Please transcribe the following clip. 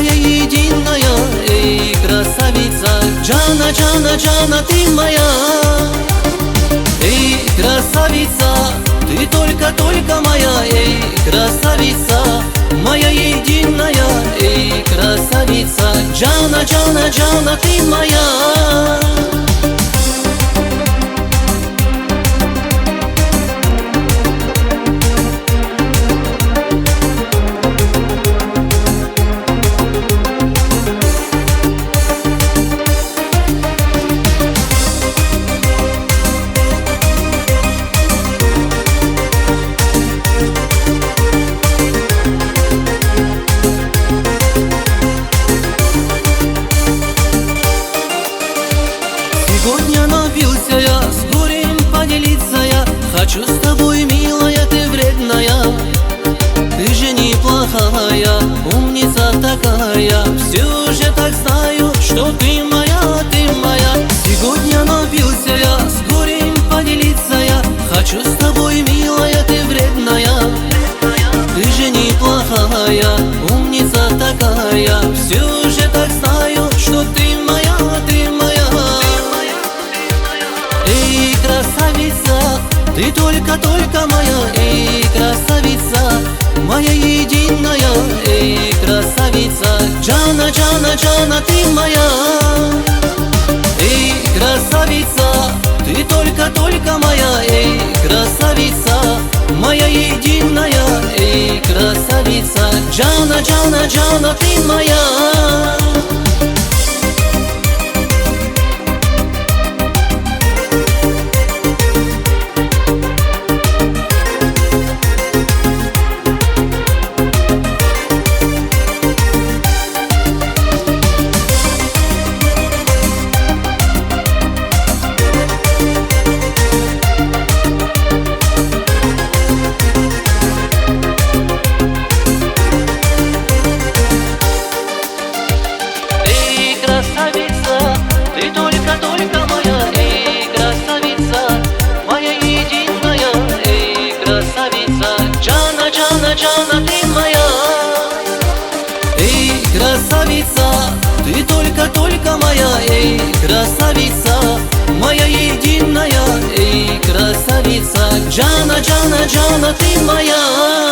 моя единая, эй, красавица. Джана, Джана, Джана, ты моя. Эй, красавица, ты только моя, эй, красавица, моя единая, эй, красавица. Джана, Джана, Джана, ты моя. Сегодня напился я, с горем поделиться я. Хочу с тобой, милая, ты вредная. Ты же неплохая, умница такая. Все же так знаю, что ты моя, ты моя. Сегодня напился я, с горем поделиться я. Хочу с тобой, милая, ты вредная. Ты же неплохая, умница такая. Все же так знаю, что ты моя, ты моя. Эй, красавица, ты только моя, эй, красавица, моя единая, эй, красавица. Джана, Джана, Джана, ты моя. Эй, красавица, ты только моя, эй, красавица, моя единая, эй, красавица. Джана, Джана, Джана, ты моя. Красавица, ты только моя, эй, красавица, моя единая, эй, красавица. Джана, Джана, Джана, ты моя. Эй, красавица, ты только моя, эй, красавица, моя единая, эй, красавица. Джана, Джана, Джана, ты моя.